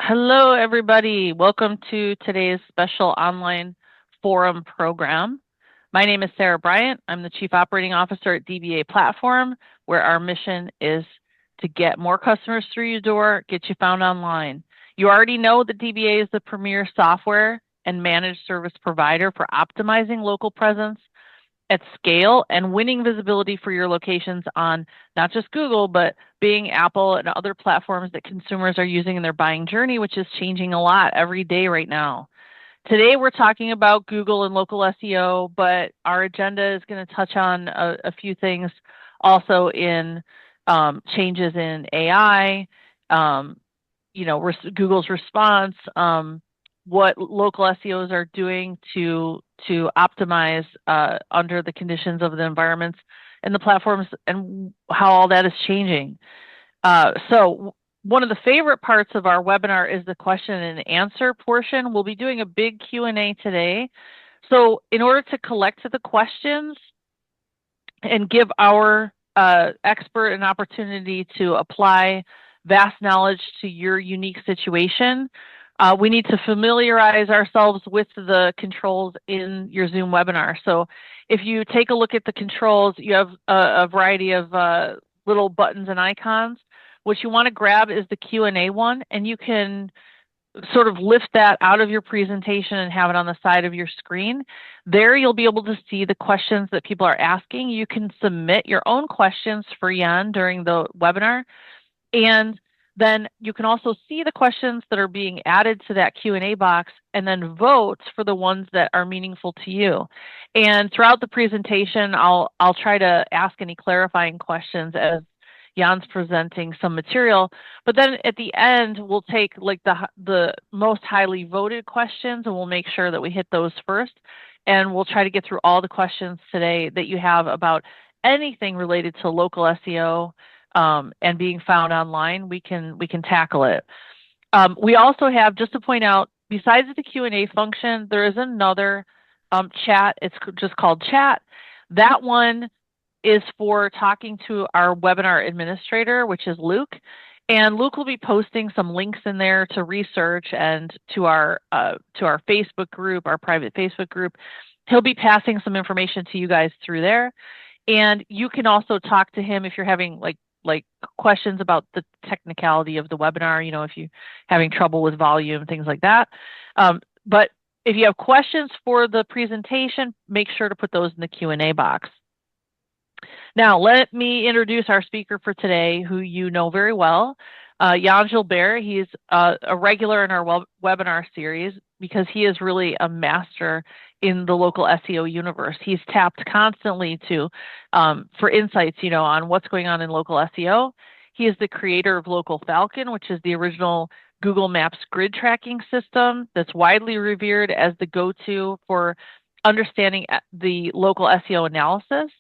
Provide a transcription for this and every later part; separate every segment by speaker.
Speaker 1: Hello, everybody. Welcome to today's special online forum program. My name is Sarah Bryant. I'm the Chief Operating Officer at DBA Platform, where our mission is to get more customers through your door, get you found online. You already know that DBA is the premier software and managed service provider for optimizing local presence at scale and winning visibility for your locations on not just Google, but Bing, Apple, and other platforms that consumers are using in their buying journey, which is changing a lot every day right now. Today, we're talking about Google and local SEO, but our agenda is going to touch on a few things also in changes in AI, um, Google's response, what local SEOs are doing to optimize under the conditions of the environments and the platforms and how all that is changing. So one of the favorite parts of our webinar is the question and answer portion. We'll be doing a big Q&A today. So in order to collect the questions and give our expert an opportunity to apply vast knowledge to your unique situation, we need to familiarize ourselves with the controls in your Zoom webinar. So if you take a look at the controls, you have a variety of little buttons and icons. What you want to grab is the Q&A one, and you can sort of lift that out of your presentation and have it on the side of your screen. There you'll be able to see the questions that people are asking. You can submit your own questions for Jan during the webinar. And then you can also see the questions that are being added to that Q&A box and then vote for the ones that are meaningful to you. And throughout the presentation, I'll try to ask any clarifying questions as Jan's presenting some material, but then at the end, we'll take like the most highly voted questions and we'll make sure that we hit those first. And we'll try to get through all the questions today that you have about anything related to local SEO and being found online. We can tackle it. We also have, just to point out, besides the Q&A function, there is another chat. It's just called chat. That one is for talking to our webinar administrator, which is Luke. And Luke will be posting some links in there to research and to our Facebook group, our private Facebook group. He'll be passing some information to you guys through there. And you can also talk to him if you're having like questions about the technicality of the webinar, if you're having trouble with volume, things like that. But if you have questions for the presentation, make sure to put those in the Q&A box. Now, let me introduce our speaker for today, who you know very well, Jan Gilbert. He's a regular in our webinar series because he is really a master in the local SEO universe. He's tapped constantly for insights, on what's going on in local SEO. He is the creator of Local Falcon, which is the original Google Maps grid tracking system that's widely revered as the go-to for understanding the local SEO analysis.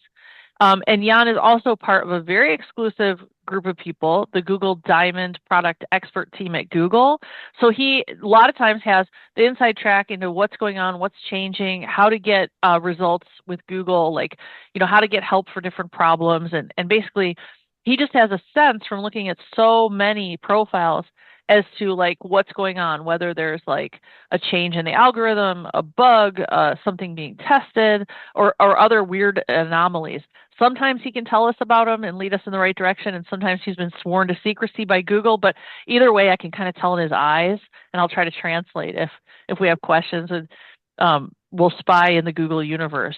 Speaker 1: And Jan is also part of a very exclusive group of people, the Google Diamond Product Expert Team at Google. So he a lot of times has the inside track into what's going on, what's changing, how to get results with Google, how to get help for different problems. And basically, he just has a sense from looking at so many profiles as to what's going on, whether there's a change in the algorithm, a bug, something being tested, or other weird anomalies. Sometimes he can tell us about them and lead us in the right direction, and sometimes he's been sworn to secrecy by Google, but either way, I can kind of tell in his eyes, and I'll try to translate if we have questions, and we'll spy in the Google universe.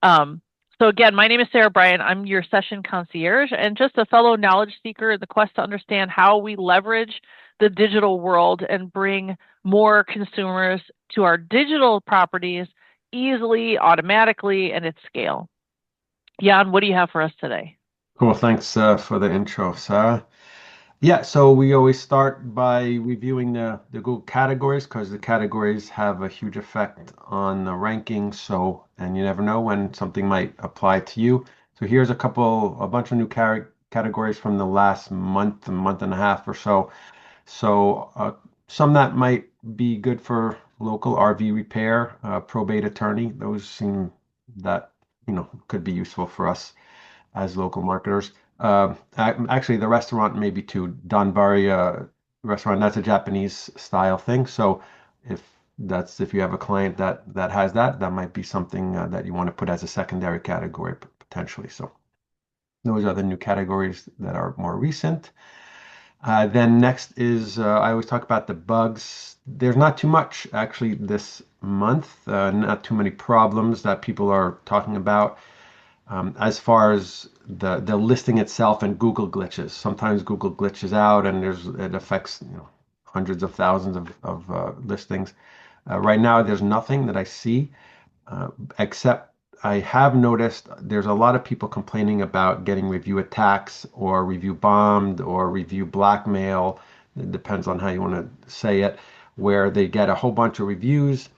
Speaker 1: So again, my name is Sarah Bryant. I'm your session concierge and just a fellow knowledge seeker in the quest to understand how we leverage the digital world and bring more consumers to our digital properties easily, automatically, and at scale. Jan, what do you have for us today?
Speaker 2: Cool. Thanks for the intro, Sarah. Yeah, so we always start by reviewing the Google categories because the categories have a huge effect on the ranking. So, and you never know when something might apply to you. So here's a bunch of new categories from the last month, a month and a half or so. So some that might be good for local RV repair, probate attorney. Those seem that, could be useful for us as local marketers. Actually, the restaurant maybe too. Donbaria restaurant. That's a Japanese style thing. So if if you have a client that has that, that might be something that you want to put as a secondary category potentially. So those are the new categories that are more recent. Then next is I always talk about the bugs. There's not too much actually this month, not too many problems that people are talking about. As far as the listing itself and Google glitches, sometimes Google glitches out and it affects hundreds of thousands of listings. Right now, there's nothing that I see uh, except I have noticed there's a lot of people complaining about getting review attacks or review bombed or review blackmail. It depends on how you want to say it, where they get a whole bunch of reviews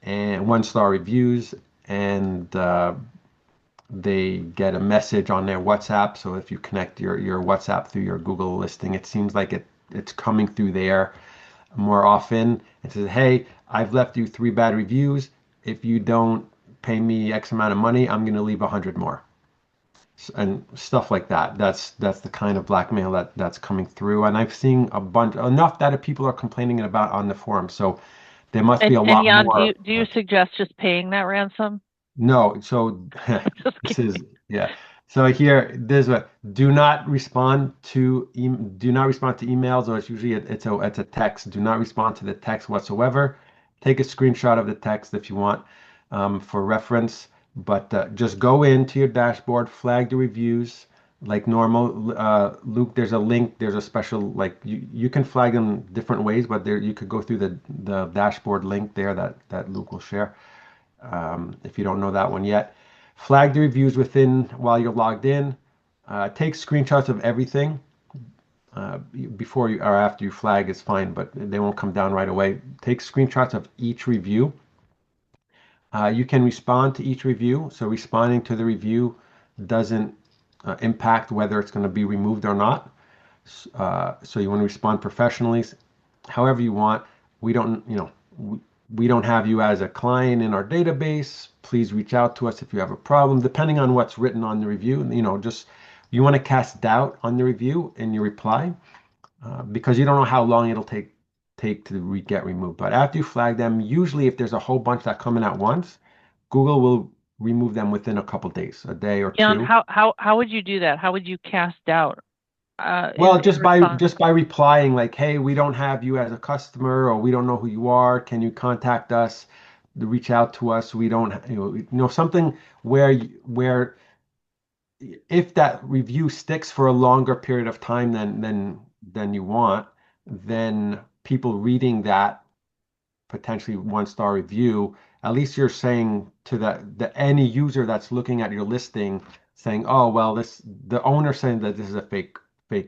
Speaker 2: and one-star reviews, and they get a message on their WhatsApp. So if you connect your WhatsApp through your Google listing, it seems like it's coming through there more often. It says, "Hey, I've left you 3 bad reviews. If you don't pay me X amount of money, I'm going to leave 100 more." And stuff like that. That's the kind of blackmail that's coming through. And I've seen a bunch enough that people are complaining about on the forum. So there must be a
Speaker 1: And
Speaker 2: lot
Speaker 1: Jan,
Speaker 2: more.
Speaker 1: do you suggest just paying that ransom?
Speaker 2: No, so
Speaker 1: Just
Speaker 2: this is
Speaker 1: kidding.
Speaker 2: yeah. So here, there's a do not respond to do not respond to emails, or it's usually it's a text. Do not respond to the text whatsoever. Take a screenshot of the text if you want for reference, but just go into your dashboard, flag the reviews like normal. Luke, there's a link. There's a special like you can flag them different ways, but there you could go through the dashboard link there that Luke will share if you don't know that one yet. Flag the reviews within while you're logged in. Take screenshots of everything before you or after you flag is fine, but they won't come down right away. Take screenshots of each review. You can respond to each review. So responding to the review doesn't impact whether it's going to be removed or not. So you want to respond professionally, however you want. We don't, we don't have you as a client in our database. Please reach out to us if you have a problem, depending on what's written on the review. Just you want to cast doubt on the review in your reply because you don't know how long it'll take to get removed. But after you flag them, usually if there's a whole bunch that come in at once, Google will remove them within a couple days, a day or
Speaker 1: Jan,
Speaker 2: two.
Speaker 1: how would you do that? How would you cast doubt
Speaker 2: Well,
Speaker 1: in response?
Speaker 2: just by replying like, "Hey, we don't have you as a customer, or we don't know who you are. Can you contact us? Reach out to us. We don't, something where if that review sticks for a longer period of time than you want, then people reading that potentially one-star review, at least you're saying to the any user that's looking at your listing, saying, "Oh, well, the owner saying that this is a fake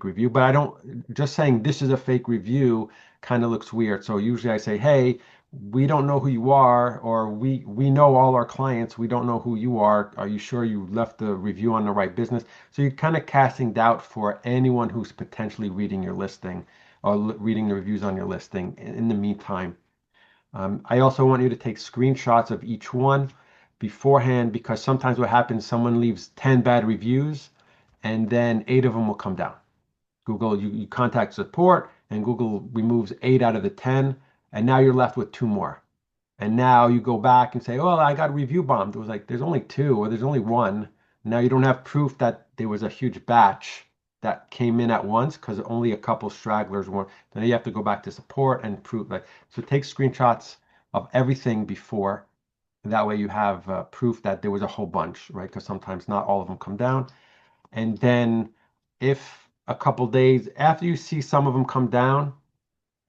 Speaker 2: review." But I don't just saying this is a fake review kind of looks weird. So usually I say, "Hey, we don't know who you are, or we know all our clients. We don't know who you are. Are you sure you left the review on the right business?" So you're kind of casting doubt for anyone who's potentially reading your listing or reading the reviews on your listing in the meantime. I also want you to take screenshots of each one beforehand because sometimes what happens, someone leaves 10 bad reviews and then 8 of them will come down. Google, you contact support and Google removes 8 out of the 10, and now you're left with 2 more. And now you go back and say, "Oh, I got review bombed." It was like, there's only 2 or there's only 1. Now you don't have proof that there was a huge batch that came in at once because only a couple stragglers were. Then you have to go back to support and prove like, so take screenshots of everything before. And that way you have proof that there was a whole bunch, right? Because sometimes not all of them come down. And then if a couple days after you see some of them come down,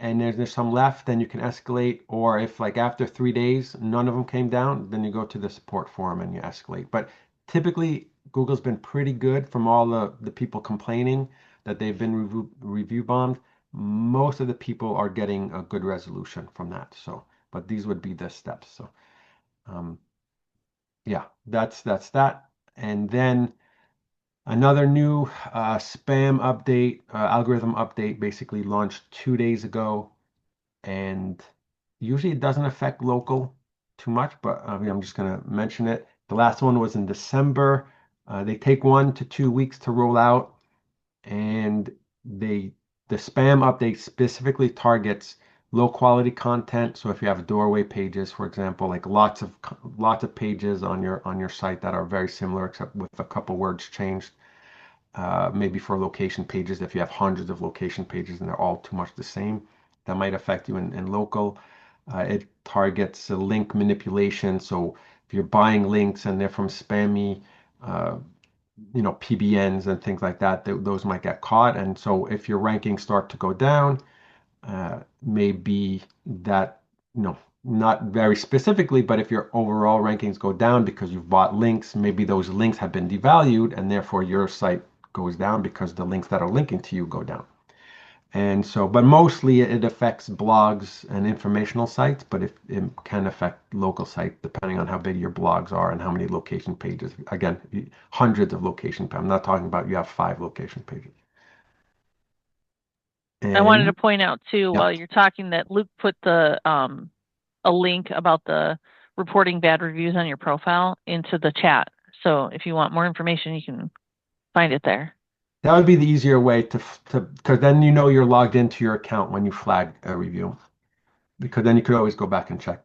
Speaker 2: and there's some left, then you can escalate. Or if like after 3 days, none of them came down, then you go to the support forum and you escalate. But typically, Google's been pretty good from all the people complaining that they've been review bombed. Most of the people are getting a good resolution from that. So, but these would be the steps. So, um, yeah, that's that. And then another new spam update, algorithm update, basically launched 2 days ago, and usually it doesn't affect local too much, but I mean, I'm just going to mention it. The last one was in December. They take 1 to 2 weeks to roll out, and they the spam update specifically targets low quality content. So if you have doorway pages, for example, like lots of pages on your site that are very similar except with a couple words changed. Maybe for location pages, if you have hundreds of location pages and they're all too much the same, that might affect you in local. It targets link manipulation. So if you're buying links and they're from spammy, uh, PBNs and things like that, those might get caught. And so if your rankings start to go down, maybe that, not very specifically, but if your overall rankings go down because you've bought links, maybe those links have been devalued and therefore your site goes down because the links that are linking to you go down. And so, but mostly it affects blogs and informational sites, but it can affect local sites depending on how big your blogs are and how many location pages. Again, hundreds of location pages. I'm not talking about you have 5 location pages.
Speaker 1: I wanted to
Speaker 2: And
Speaker 1: point out too,
Speaker 2: yeah,
Speaker 1: while you're talking, that Luke put the a link about the reporting bad reviews on your profile into the chat. So if you want more information, you can find it there.
Speaker 2: that would be the easier way to because then you're logged into your account when you flag a review, because then you could always go back and check.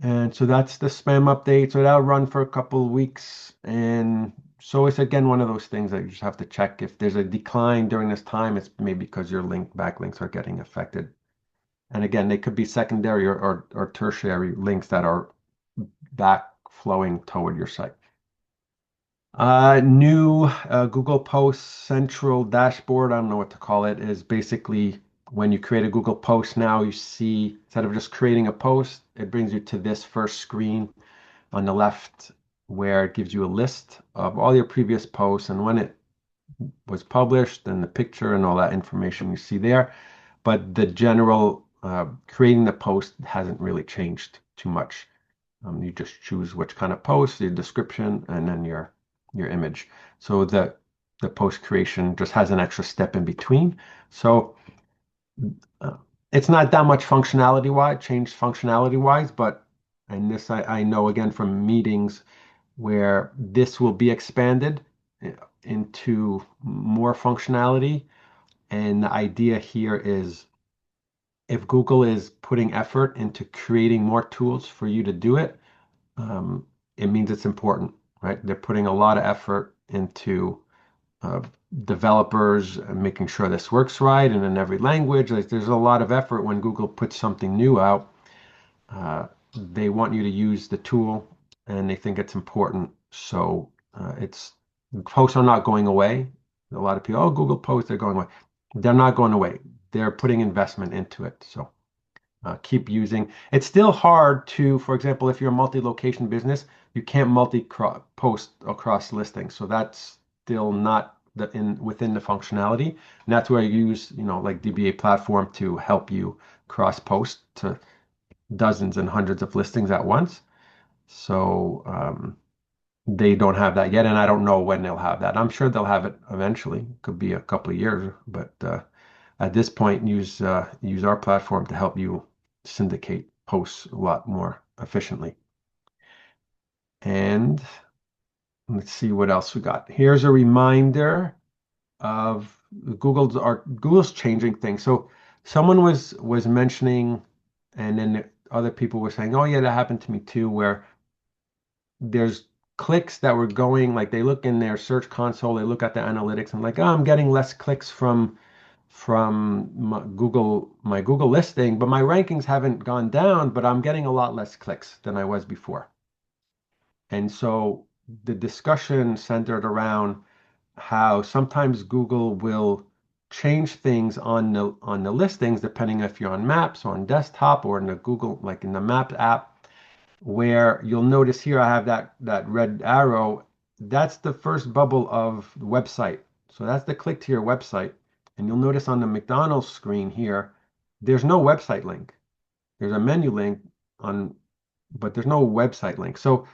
Speaker 2: And so that's the spam update. So that'll run for a couple of weeks. And so it's again one of those things that you just have to check. If there's a decline during this time, it's maybe because your backlinks are getting affected. And again, they could be secondary or tertiary links that are back flowing toward your site. New Google Post Central dashboard, I don't know what to call it, is basically when you create a Google Post now, you see, instead of just creating a post, it brings you to this first screen on the left where it gives you a list of all your previous posts and when it was published and the picture and all that information you see there. But the general creating the post hasn't really changed too much. You just choose which kind of post, your description, and then your image. So the post creation just has an extra step in between. So uh, it's not that much changed functionality wise, but and this I know again from meetings where this will be expanded into more functionality. And the idea here is if Google is putting effort into creating more tools for you to do it, um, it means it's important, right? They're putting a lot of effort into uh, developers making sure this works right and in every language. Like, there's a lot of effort when Google puts something new out. They want you to use the tool and they think it's important. So it's posts are not going away. A lot of people, oh, Google posts, they're going away. They're not going away. They're putting investment into it. So keep using. It's still hard to, for example, if you're a multi-location business, you can't post across listings. So that's still not within the functionality. And that's where I use, like DBA platform to help you cross post to dozens and hundreds of listings at once. So they don't have that yet, and I don't know when they'll have that. I'm sure they'll have it eventually. Could be a couple of years, but at this point, use our platform to help you syndicate posts a lot more efficiently. And let's see what else we got. Here's a reminder of Google's changing things. So someone was mentioning, and then other people were saying, "Oh yeah, that happened to me too," where there's clicks that were going, like they look in their search console, they look at the analytics and like, oh, I'm getting less clicks from my Google listing, but my rankings haven't gone down, but I'm getting a lot less clicks than I was before. And so the discussion centered around how sometimes Google will change things on the listings depending if you're on Maps or on desktop or in the Google, like in the Map app, where you'll notice here I have that red arrow. That's the first bubble of the website. So that's the click to your website. And you'll notice on the McDonald's screen here, there's no website link. There's a menu link but there's no website link. So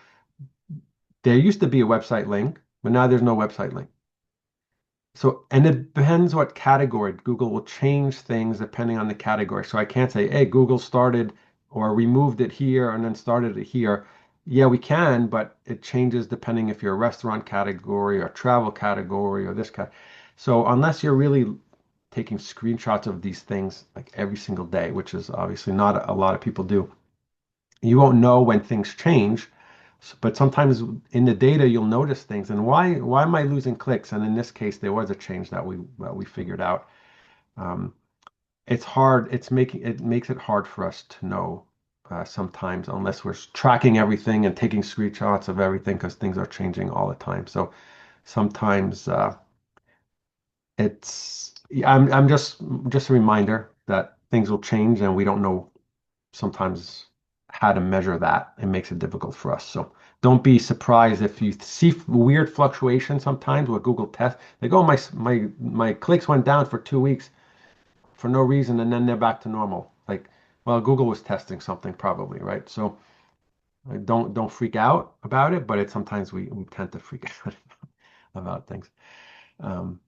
Speaker 2: there used to be a website link, but now there's no website link. So, and it depends what category. Google will change things depending on the category. So I can't say, hey, Google started or removed it here and then started it here. Yeah, we can, but it changes depending if you're a restaurant category or travel category or this kind. So unless you're really taking screenshots of these things like every single day, which is obviously not a lot of people do. You won't know when things change, but sometimes in the data you'll notice things. And why am I losing clicks? And in this case, there was a change that we figured out. Um, it's hard. It makes it hard for us to know sometimes unless we're tracking everything and taking screenshots of everything because things are changing all the time. So sometimes I'm just a reminder that things will change and we don't know sometimes how to measure that. It makes it difficult for us. So don't be surprised if you see weird fluctuations sometimes with Google tests. They go, my clicks went down for 2 weeks for no reason, and then they're back to normal. Like, well, Google was testing something probably, right? So don't freak out about it, but sometimes we tend to freak out about things. Um,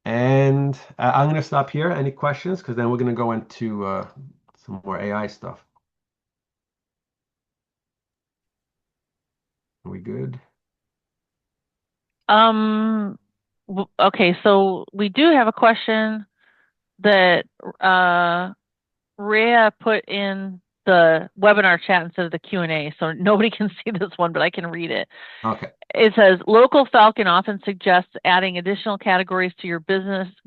Speaker 2: and I'm going to stop here. Any questions? Because then we're going to go into some more AI stuff. Are we good?
Speaker 1: Um, okay, so we do have a question that uh, Rhea put in the webinar chat instead of the Q&A, so nobody can see this one, but I can read it.
Speaker 2: Okay.
Speaker 1: It says, Local Falcon often suggests adding additional categories to your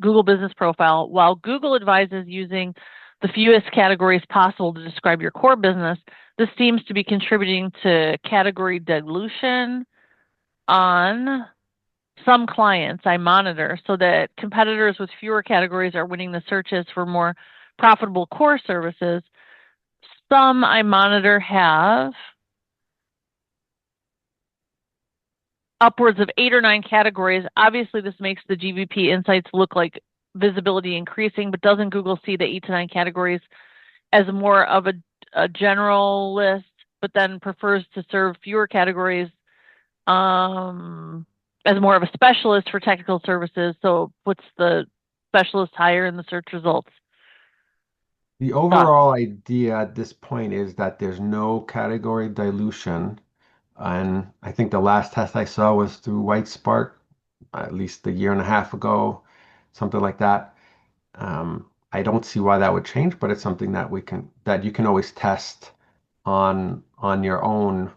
Speaker 1: Google business profile, while Google advises using the fewest categories possible to describe your core business. This seems to be contributing to category dilution on some clients I monitor, so that competitors with fewer categories are winning the searches for more profitable core services. Some I monitor have upwards of 8 or 9 categories. Obviously, this makes the GVP insights look like visibility increasing, but doesn't Google see the 8 to 9 categories as more of a general list, but then prefers to serve fewer categories as more of a specialist for technical services? So puts the specialist higher in the search results.
Speaker 2: The
Speaker 1: Thoughts?
Speaker 2: overall idea at this point is that there's no category dilution. And I think the last test I saw was through White Spark, at least a year and a half ago, something like that. I don't see why that would change, but it's something that you can always test on your own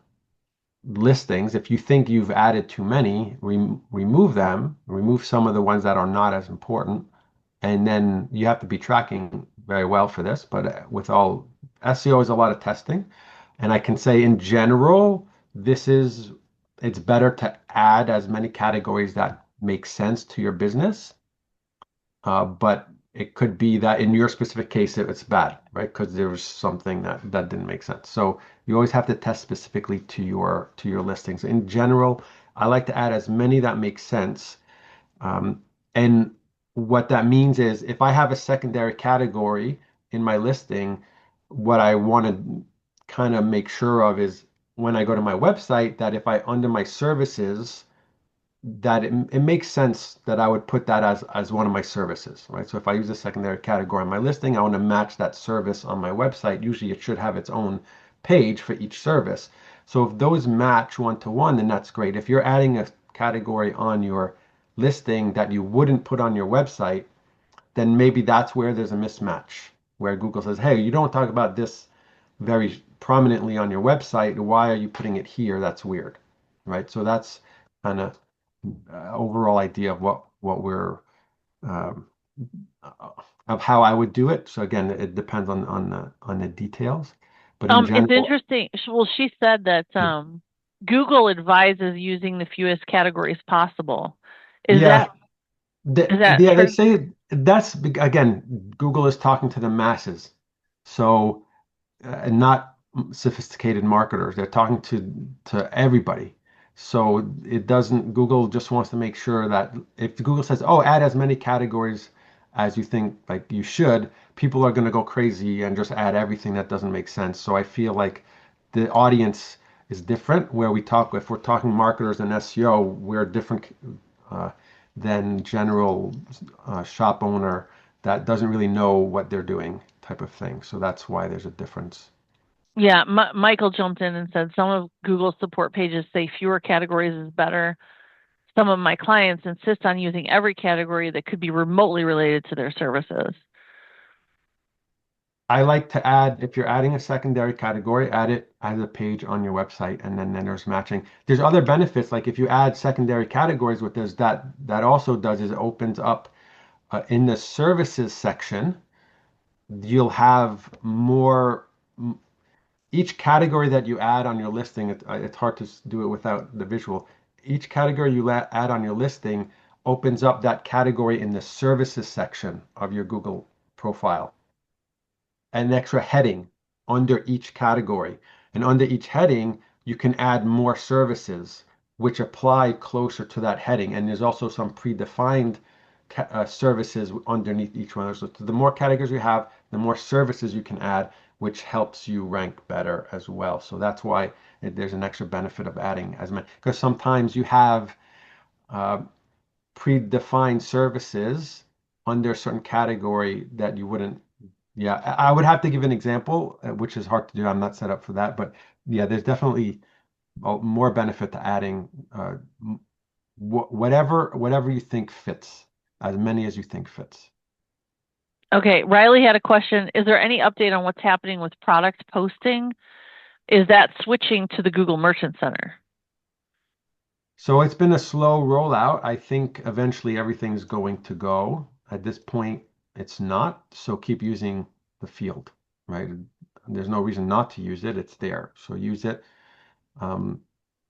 Speaker 2: listings. If you think you've added too many, remove them, remove some of the ones that are not as important, and then you have to be tracking very well for this. But with all SEO is a lot of testing, and I can say in general, it's better to add as many categories that make sense to your business. But it could be that in your specific case, it's bad, right? Because there was something that didn't make sense. So you always have to test specifically to your listings. In general, I like to add as many that make sense. And what that means is if I have a secondary category in my listing, what I want to kind of make sure of is when I go to my website, that if I under my services, that it makes sense that I would put that as one of my services, right? So if I use a secondary category on my listing, I want to match that service on my website. Usually it should have its own page for each service. So if those match one to one, then that's great. If you're adding a category on your listing that you wouldn't put on your website, then maybe that's where there's a mismatch, where Google says, hey, you don't talk about this very prominently on your website. Why are you putting it here? That's weird, right? So that's kind of overall idea of what we're um, of how I would do it. So again, it depends on the details, but in
Speaker 1: It's
Speaker 2: general,
Speaker 1: interesting. Well, she said that
Speaker 2: yeah,
Speaker 1: Google advises using the fewest categories possible. Is
Speaker 2: yeah.
Speaker 1: that is that
Speaker 2: They
Speaker 1: true?
Speaker 2: say again, Google is talking to the masses, so not sophisticated marketers. They're talking to everybody. So it doesn't, Google just wants to make sure that if Google says, oh, add as many categories as you think like you should, people are going to go crazy and just add everything that doesn't make sense. So I feel like the audience is different where if we're talking marketers and SEO, we're different uh, than general shop owner that doesn't really know what they're doing type of thing. So that's why there's a difference.
Speaker 1: Yeah, Michael jumped in and said some of Google's support pages say fewer categories is better. some of my clients insist on using every category that could be remotely related to their services.
Speaker 2: I like to add, if you're adding a secondary category, add it as a page on your website, and then there's matching. There's other benefits, like if you add secondary categories, what does that also does is it opens up in the services section, you'll have more. Each category that you add on your listing, it's hard to do it without the visual. Each category you add on your listing opens up that category in the services section of your Google profile, an extra heading under each category. And under each heading, you can add more services which apply closer to that heading. And there's also some predefined services underneath each one. So the more categories you have, the more services you can add, which helps you rank better as well. So that's why there's an extra benefit of adding as many, because sometimes you have uh, predefined services under a certain category that you wouldn't. Yeah, I would have to give an example, which is hard to do. I'm not set up for that, but yeah, there's definitely more benefit to adding whatever you think fits, as many as you think fits.
Speaker 1: Okay, Riley had a question. Is there any update on what's happening with product posting? Is that switching to the Google Merchant Center?
Speaker 2: So it's been a slow rollout. I think eventually everything's going to go. At this point, it's not. So keep using the field, right? There's no reason not to use it. It's there. So use it. Um,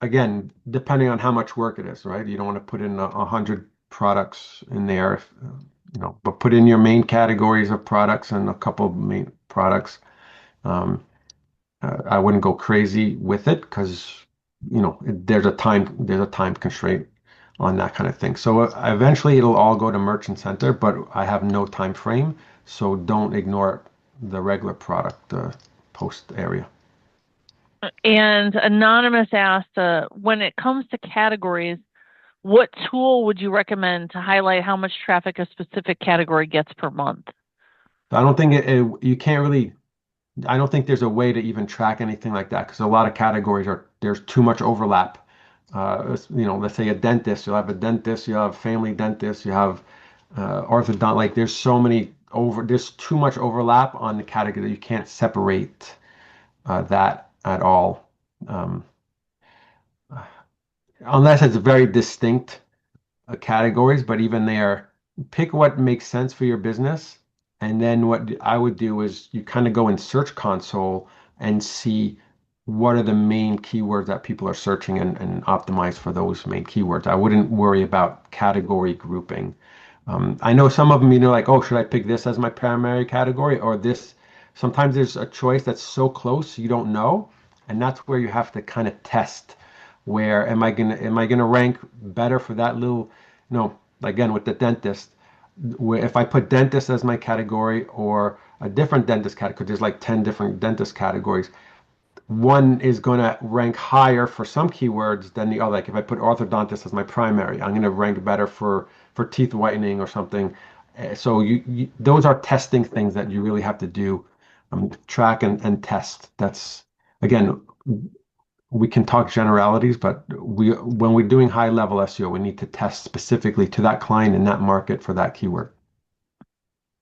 Speaker 2: Again, depending on how much work it is, right? You don't want to put in 100 products in there, but put in your main categories of products and a couple of main products. Um, I wouldn't go crazy with it because, there's a time constraint on that kind of thing. So eventually it'll all go to Merchant Center, but I have no time frame, so don't ignore the regular product post area.
Speaker 1: And Anonymous asked, when it comes to categories, what tool would you recommend to highlight how much traffic a specific category gets per month?
Speaker 2: I don't think you can't really. I don't think there's a way to even track anything like that because a lot of categories there's too much overlap. Let's say a dentist, you'll have a dentist, you have family dentist, you have orthodont. Like there's too much overlap on the category that you can't separate that at all, um, unless it's very distinct categories. But even there, pick what makes sense for your business. And then what I would do is you kind of go in Search Console and see what are the main keywords that people are searching and optimize for those main keywords. I wouldn't worry about category grouping. I know some of them, like, oh, should I pick this as my primary category or this? Sometimes there's a choice that's so close you don't know, and that's where you have to kind of test. Where am I gonna rank better for that little, again with the dentist, where if I put dentist as my category or a different dentist category, there's like 10 different dentist categories, one is going to rank higher for some keywords than the other. Like if I put orthodontist as my primary, I'm going to rank better for teeth whitening or something. So those are testing things that you really have to do, track and test. That's again, we can talk generalities, but when we're doing high level SEO, we need to test specifically to that client in that market for that keyword.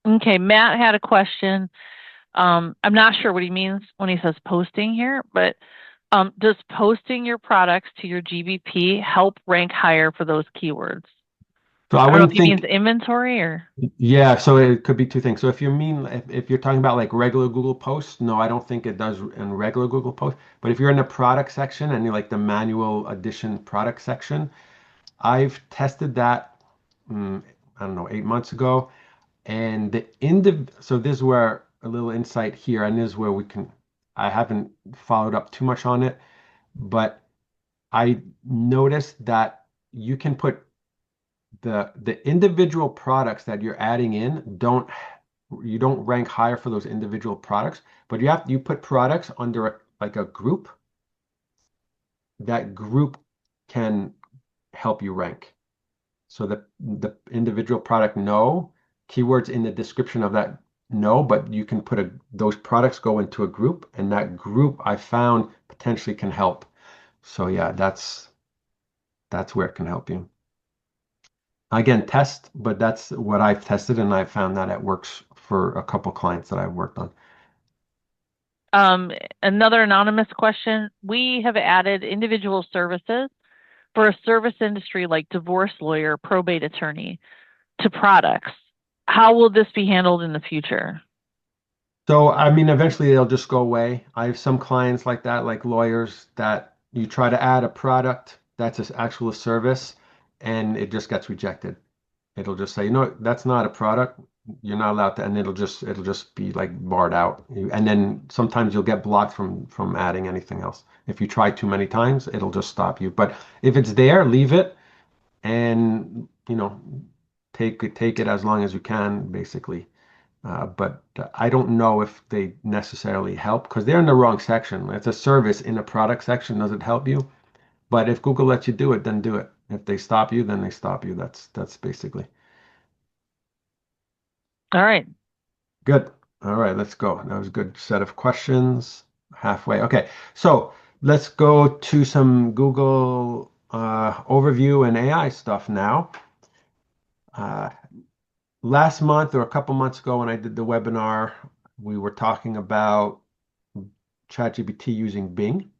Speaker 1: Okay, Matt had a question. I'm not sure what he means when he says posting here, but does posting your products to your GBP help rank higher for those keywords?
Speaker 2: So I
Speaker 1: I don't know if
Speaker 2: wouldn't
Speaker 1: he means
Speaker 2: think.
Speaker 1: inventory or.
Speaker 2: Yeah, so it could be two things. So if you're talking about like regular Google posts, no, I don't think it does in regular Google posts. But if you're in the product section and you're like the manual addition product section, I've tested that, I don't know, 8 months ago. And so this is where a little insight here, and this is where I haven't followed up too much on it, but I noticed that you can put the individual products that you're adding in you don't rank higher for those individual products, but you put products under like a group. That group can help you rank. So the individual product no, keywords in the description of that no, but you can put those products go into a group, and that group I found potentially can help. So yeah, that's where it can help you. Again, test, but that's what I've tested, and I've found that it works for a couple clients that I've worked on.
Speaker 1: Um, Another anonymous question. We have added individual services for a service industry like divorce lawyer, probate attorney to products. How will this be handled in the future?
Speaker 2: So, I mean, eventually they'll just go away. I have some clients like that, like lawyers, that you try to add a product that's an actual service and it just gets rejected. It'll just say, that's not a product. You're not allowed to, and it'll just be like barred out. And then sometimes you'll get blocked from adding anything else. If you try too many times, it'll just stop you. But if it's there, leave it and take it as long as you can, basically. But I don't know if they necessarily help because they're in the wrong section. It's a service in a product section. Does it help you? But if Google lets you do it, then do it. If they stop you, then they stop you. That's basically
Speaker 1: All right.
Speaker 2: good. All right, let's go. That was a good set of questions. Halfway. Okay, so let's go to some Google overview and AI stuff now. Uh, Last month or a couple months ago when I did the webinar, we were talking about ChatGPT using Bing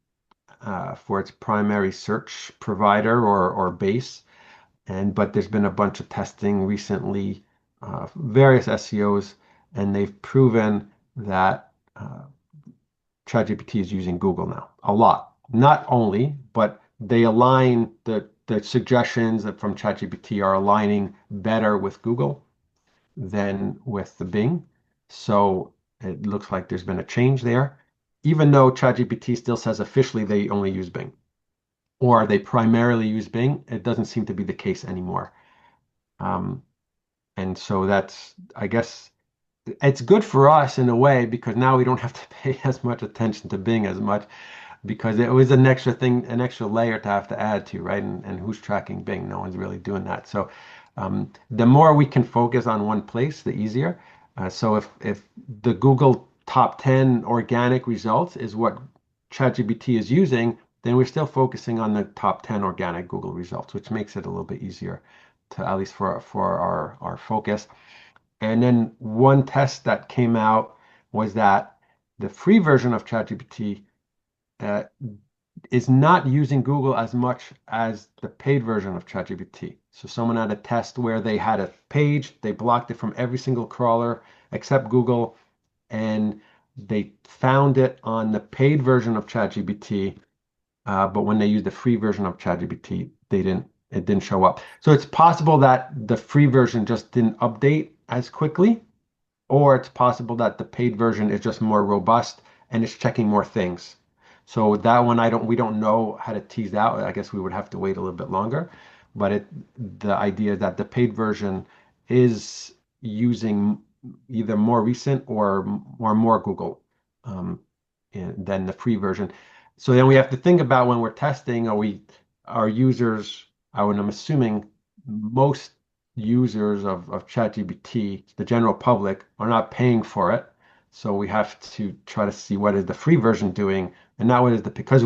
Speaker 2: for its primary search provider or base. But there's been a bunch of testing recently, various SEOs, and they've proven that ChatGPT is using Google now a lot. Not only, but they align the suggestions that from ChatGPT are aligning better with Google than with the Bing. So it looks like there's been a change there, even though ChatGPT still says officially they only use Bing or they primarily use Bing. It doesn't seem to be the case anymore. Um, and so that's, I guess, it's good for us in a way because now we don't have to pay as much attention to Bing as much because it was an extra thing, an extra layer to have to add to, right? And who's tracking Bing? No one's really doing that. So the more we can focus on one place, the easier. So if the Google top 10 organic results is what ChatGPT is using, then we're still focusing on the top 10 organic Google results, which makes it a little bit easier to at least for our focus. And then one test that came out was that the free version of ChatGPT uh, is not using Google as much as the paid version of ChatGPT. So someone had a test where they had a page, they blocked it from every single crawler except Google, and they found it on the paid version of ChatGPT. But when they used the free version of ChatGPT, it didn't show up. So it's possible that the free version just didn't update as quickly, or it's possible that the paid version is just more robust and it's checking more things. So that one we don't know how to tease out. I guess we would have to wait a little bit longer. But the idea that the paid version is using either more recent or more Google um, than the free version. So then we have to think about when we're testing, our users, and I'm assuming most users of ChatGPT, the general public, are not paying for it. So we have to try to see what is the free version doing and not what is because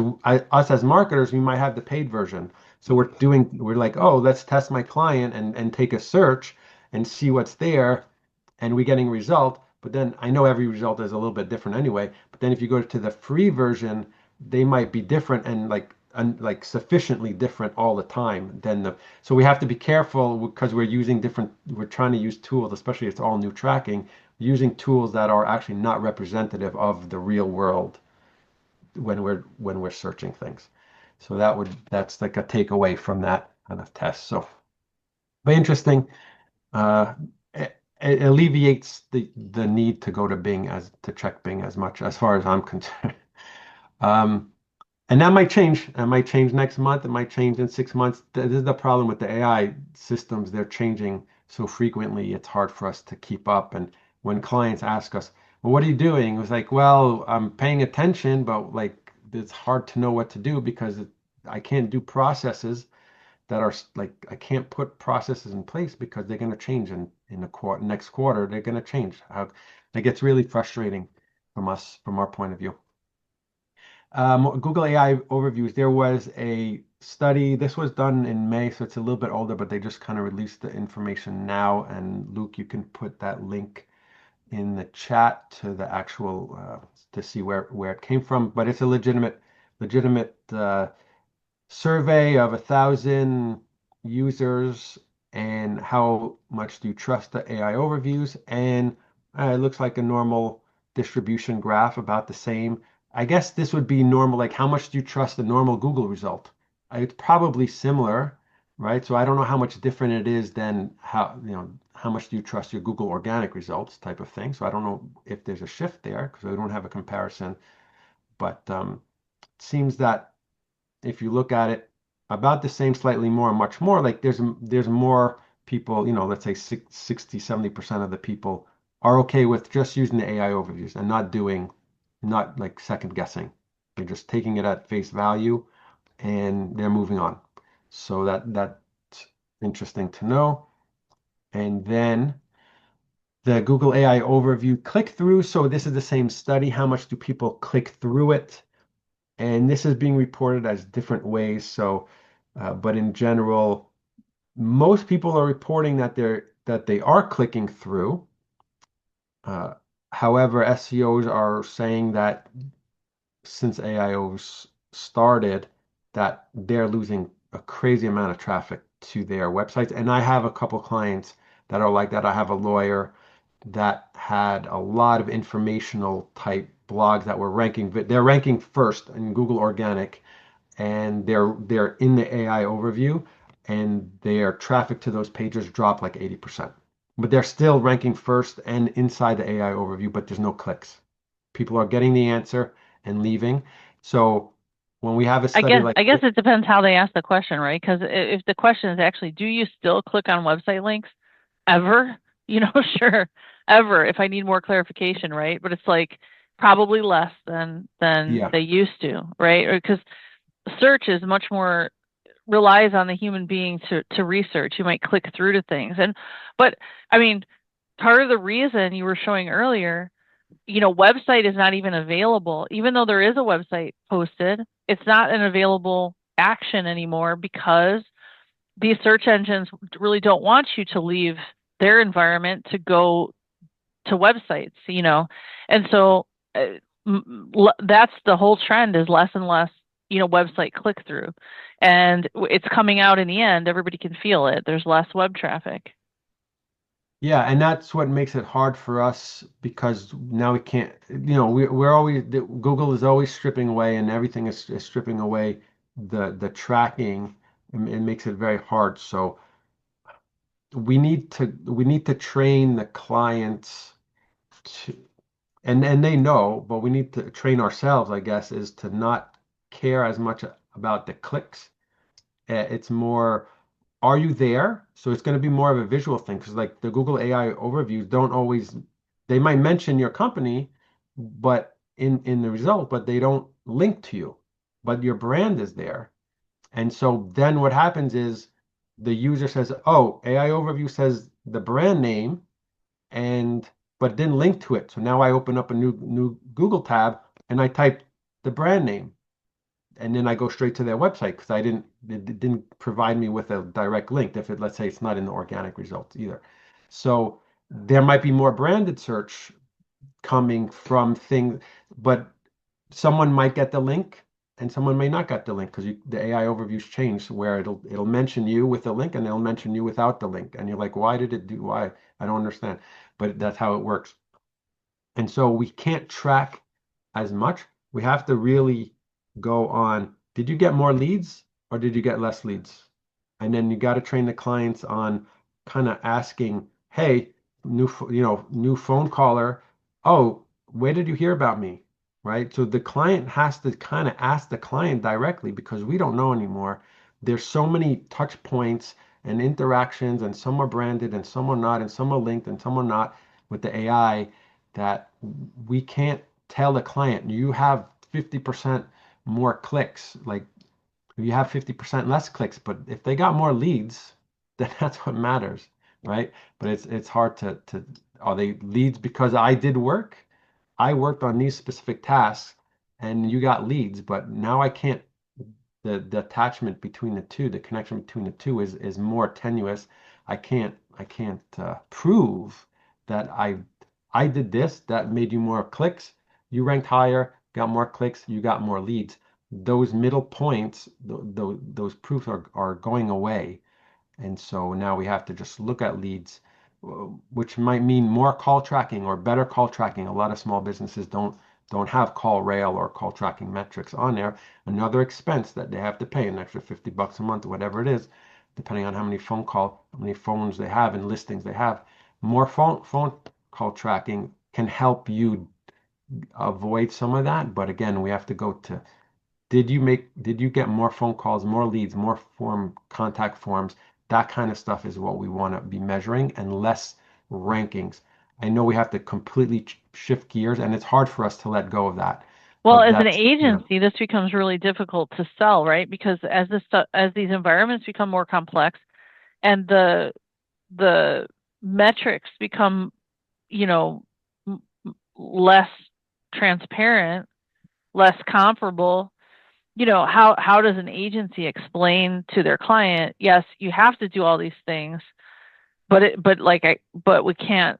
Speaker 2: us as marketers, we might have the paid version. So we're like, oh, let's test my client and take a search and see what's there and we're getting a result. But then I know every result is a little bit different anyway. But then if you go to the free version, they might be different and like sufficiently different all the time than the so we have to be careful because we're trying to use tools, especially it's all new tracking, using tools that are actually not representative of the real world when we're searching things. So that's like a takeaway from that kind of test. So very interesting. It alleviates the need to go to Bing as to check Bing as much as far as I'm concerned. Um, and that might change. That might change next month. It might change in 6 months. This is the problem with the AI systems. They're changing so frequently. It's hard for us to keep up. And when clients ask us, well, what are you doing? It was like, well, I'm paying attention, but like it's hard to know what to do because I can't do processes that are like I can't put processes in place because they're going to change in the next quarter. They're going to change. It gets really frustrating from our point of view. Google AI overviews, there was a study. This was done in May, so it's a little bit older, but they just kind of released the information now. And Luke, you can put that link in the chat to the actual to see where it came from. But it's a legitimate survey of 1,000 users and how much do you trust the AI overviews. And it looks like a normal distribution graph, about the same. I guess this would be normal, like how much do you trust the normal Google result? It's probably similar, right? So I don't know how much different it is than how much do you trust your Google organic results type of thing. So I don't know if there's a shift there because we don't have a comparison. But it seems that if you look at it, about the same, slightly more, much more, like there's more people, let's say 60, 70% of the people are okay with just using the AI overviews and not like second guessing. They're just taking it at face value and they're moving on. So that's interesting to know. And then the Google AI overview click through. So this is the same study. How much do people click through it? And this is being reported as different ways. So, but in general, most people are reporting that they are clicking through. Uh, However, SEOs are saying that since AIOs started, that they're losing a crazy amount of traffic to their websites. And I have a couple clients that are like that. I have a lawyer that had a lot of informational type blogs that were ranking. They're ranking first in Google Organic, and they're in the AI overview, and their traffic to those pages dropped like 80%. But they're still ranking first and inside the AI overview, but there's no clicks. People are getting the answer and leaving. So when we have a
Speaker 1: I
Speaker 2: study
Speaker 1: guess
Speaker 2: like
Speaker 1: I guess it depends how they ask the question, right? Because if the question is actually, do you still click on website links ever? Sure, ever. If I need more clarification, right? But it's like probably less than
Speaker 2: yeah,
Speaker 1: they used to, right? Or because search is much more relies on the human being to research. You might click through to things, but I mean, part of the reason you were showing earlier, website is not even available. Even though there is a website posted, it's not an available action anymore because these search engines really don't want you to leave their environment to go to websites. And so that's the whole trend is less and less, website click through. And it's coming out in the end. Everybody can feel it. There's less web traffic.
Speaker 2: yeah, and that's what makes it hard for us because now we can't, we're always, Google is always stripping away and everything is stripping away the tracking. And it makes it very hard. So we need to train the clients to, and they know, but we need to train ourselves, I guess, is to not care as much about the clicks. It's more, are you there? So it's going to be more of a visual thing because like the Google AI overviews don't always, they might mention your company, but in the result, but they don't link to you, but your brand is there. And so then what happens is the user says, "Oh, AI overview says the brand name and but it didn't link to it. So now I open up a new Google tab and I type the brand name and then I go straight to their website because it didn't provide me with a direct link if it, let's say it's not in the organic results either. So there might be more branded search coming from things, but someone might get the link and someone may not get the link because the AI overviews change where it'll mention you with the link and it'll mention you without the link. And you're like, why did it do why? I don't understand. But that's how it works. And so we can't track as much. We have to really go on, did you get more leads or did you get less leads? And then you got to train the clients on kind of asking, hey, new phone caller, oh, where did you hear about me? Right? So the client has to kind of ask the client directly because we don't know anymore. There's so many touch points and interactions, and some are branded and some are not, and some are linked and some are not with the AI that we can't tell the client you have 50% more clicks. Like you have 50% less clicks, but if they got more leads, then that's what matters, right? But it's hard to are they leads because I did work? I worked on these specific tasks and you got leads, but now I can't the attachment between the two, the connection between the two is more tenuous. I can't prove that I did this that made you more clicks. You ranked higher, got more clicks, you got more leads. Those middle points, those proofs are going away. And so now we have to just look at leads, which might mean more call tracking or better call tracking. A lot of small businesses don't have call rail or call tracking metrics on there. Another expense that they have to pay, an extra $50 a month, whatever it is, depending on how many phones they have and listings they have. More phone call tracking can help you avoid some of that. But again, we have to go to did you get more phone calls, more leads, more contact forms? That kind of stuff is what we want to be measuring and less rankings. I know we have to completely shift gears and it's hard for us to let go of that.
Speaker 1: Well,
Speaker 2: But
Speaker 1: as an
Speaker 2: that's,
Speaker 1: agency, this becomes really difficult to sell, right? Because as these environments become more complex and the metrics become, you know, less transparent, less comparable, how does an agency explain to their client, yes, you have to do all these things, but we can't,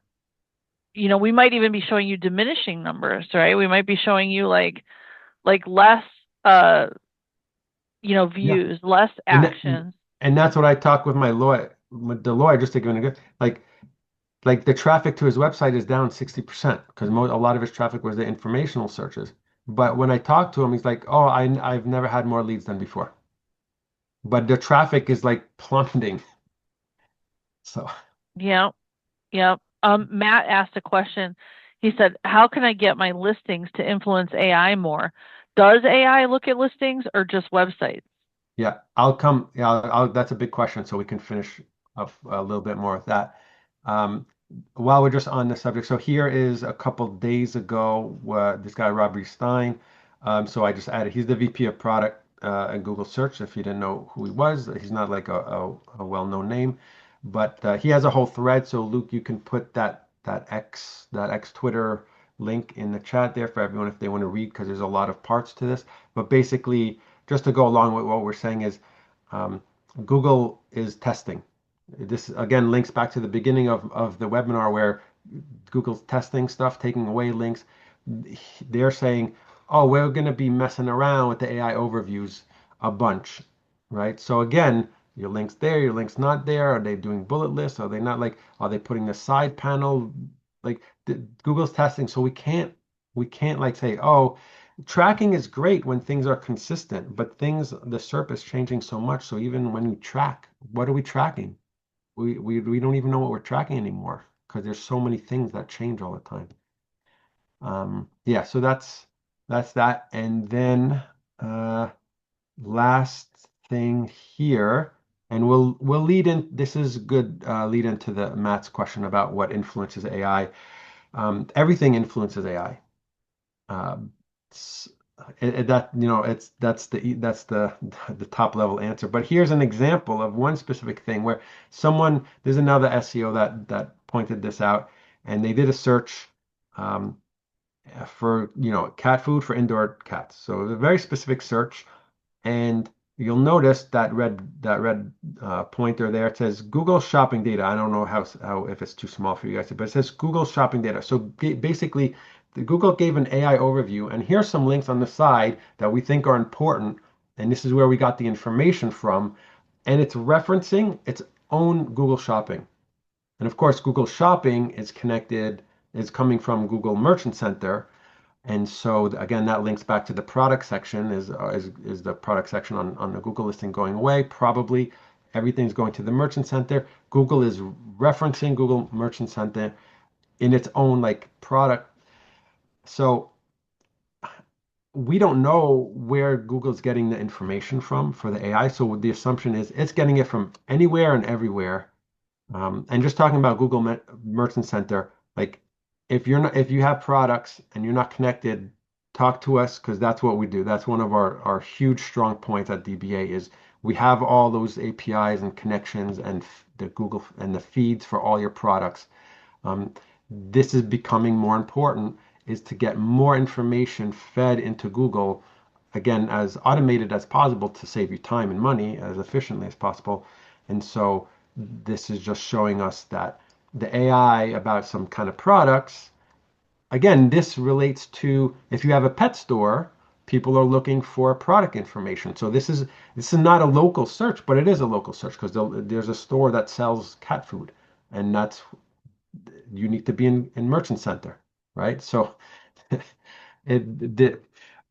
Speaker 1: we might even be showing you diminishing numbers, right? We might be showing you like less uh
Speaker 2: yeah.
Speaker 1: views, less
Speaker 2: And that,
Speaker 1: actions.
Speaker 2: and that's what I talk with my lawyer, with the lawyer, just to give it a good, like the traffic to his website is down 60% because a lot of his traffic was the informational searches. But when I talked to him, he's like, "Oh, I've never had more leads than before." But the traffic is like plummeting. So,
Speaker 1: Yeah, yeah. Matt asked a question. He said, how can I get my listings to influence AI more? Does AI look at listings or just websites?
Speaker 2: yeah, I'll come. Yeah, that's a big question, so we can finish up a little bit more with that. Um, while we're just on the subject, so here is a couple days ago, this guy Robert Stein. So I just added. He's the VP of Product at Google Search. If you didn't know who he was, he's not like a well-known name, but he has a whole thread. So Luke, you can put that X Twitter link in the chat there for everyone if they want to read, because there's a lot of parts to this. But basically, just to go along with what we're saying is um, Google is testing. This again links back to the beginning of the webinar where Google's testing stuff, taking away links. They're saying, oh, we're going to be messing around with the AI overviews a bunch, right? So again, your links there, your links not there. Are they doing bullet lists? Are they not like, are they putting the side panel? Like Google's testing, so we can't like say, oh, tracking is great when things are consistent, but the SERP is changing so much. So even when we track, what are we tracking? We don't even know what we're tracking anymore because there's so many things that change all the time. Yeah, so that's that. And then last thing here, and we'll lead in. This is good lead into the Matt's question about what influences AI. Everything influences AI. Um, s- that it's that's the the top level answer. But here's an example of one specific thing where there's another SEO that pointed this out, and they did a search um, for cat food for indoor cats. So it was a very specific search, and you'll notice that red pointer there. It says Google Shopping Data. I don't know how if it's too small for you guys, but it says Google Shopping Data. So basically, the Google gave an AI overview, and here's some links on the side that we think are important, and this is where we got the information from, and it's referencing its own Google Shopping. And of course, Google Shopping is coming from Google Merchant Center, and so again, that links back to the product section. Is the product section on the Google listing going away? Probably. Everything's going to the Merchant Center. Google is referencing Google Merchant Center in its own like product. So we don't know where Google's getting the information from for the AI. So the assumption is it's getting it from anywhere and everywhere. And just talking about Google Merchant Center, like if you have products and you're not connected, talk to us because that's what we do. That's one of our huge strong points at DBA is we have all those APIs and connections and the Google and the feeds for all your products. Um, this is becoming more important is to get more information fed into Google again, as automated as possible to save you time and money as efficiently as possible. And so this is just showing us that the AI about some kind of products, again, this relates to if you have a pet store, people are looking for product information. So this is not a local search, but it is a local search because there's a store that sells cat food, and that's you need to be in Merchant Center, right? So it, the-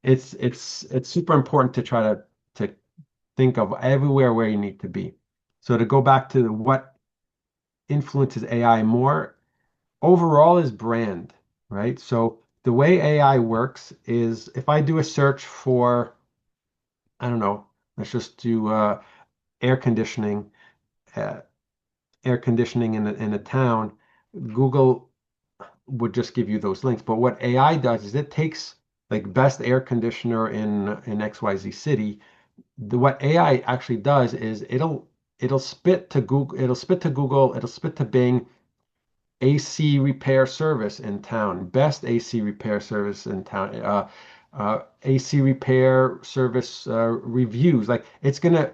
Speaker 2: it's super important to try to think of everywhere where you need to be. So to go back to what influences AI more, overall is brand, right? So the way AI works is if I do a search for, I don't know, let's just do air conditioning, uh, air conditioning in a town, Google would just give you those links. But what AI does is it takes like best air conditioner in XYZ city. What AI actually does is it'll spit to Google, it'll spit to Bing AC repair service in town, best AC repair service in town, AC repair service reviews. Like it's gonna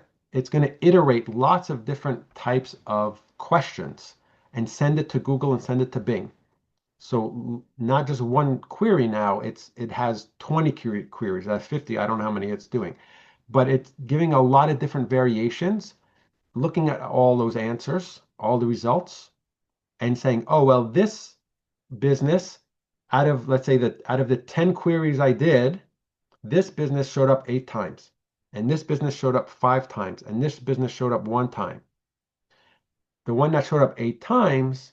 Speaker 2: iterate lots of different types of questions and send it to Google and send it to Bing. So not just one query now, it has 20 queries, it has 50, I don't know how many it's doing, but it's giving a lot of different variations, looking at all those answers, all the results, and saying, oh, well, this business, out of, let's say that out of the 10 queries I did, this business showed up 8 times, and this business showed up 5 times, and this business showed up 1 time. The one that showed up 8 times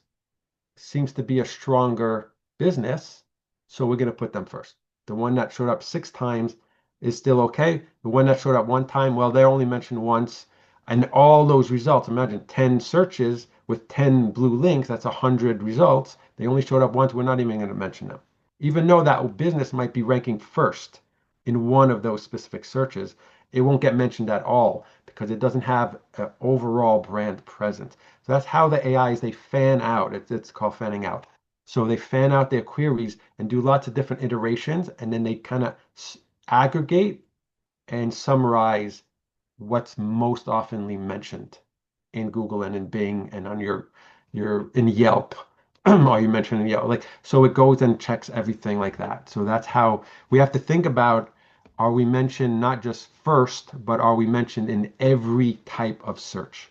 Speaker 2: seems to be a stronger business, so we're going to put them first. The one that showed up 6 times is still okay. The one that showed up 1 time, well, they're only mentioned once. And all those results, imagine 10 searches with 10 blue links, that's 100 results. They only showed up once. We're not even going to mention them. Even though that business might be ranking first in one of those specific searches, it won't get mentioned at all because it doesn't have an overall brand presence. So that's how the AIs they fan out. It's called fanning out. So they fan out their queries and do lots of different iterations, and then they kind of aggregate and summarize what's most oftenly mentioned in Google and in Bing and on your in Yelp. Are you mentioned in Yelp? Like so it goes and checks everything like that. So that's how we have to think about, are we mentioned not just first, but are we mentioned in every type of search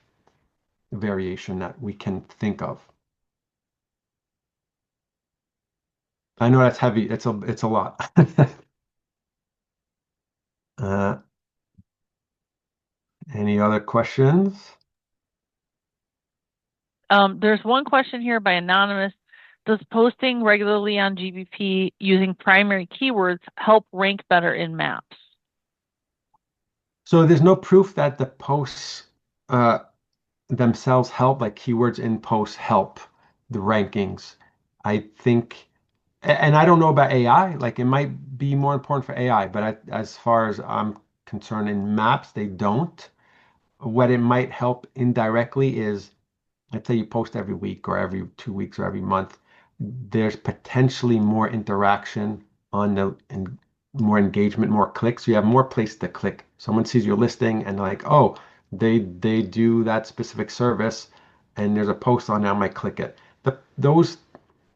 Speaker 2: variation that we can think of? I know that's heavy. It's a lot. Uh, any other questions?
Speaker 1: There's one question here by Anonymous. Does posting regularly on GBP using primary keywords help rank better in maps?
Speaker 2: So there's no proof that the posts uh, themselves help, like keywords in posts help the rankings. I think, and I don't know about AI, like it might be more important for AI, but as far as I'm concerned in maps, they don't. What it might help indirectly is, let's say you post every week or every 2 weeks or every month, there's potentially more interaction on the and more engagement, more clicks. You have more place to click. Someone sees your listing and like, oh, they do that specific service, and there's a post on there, I might click it.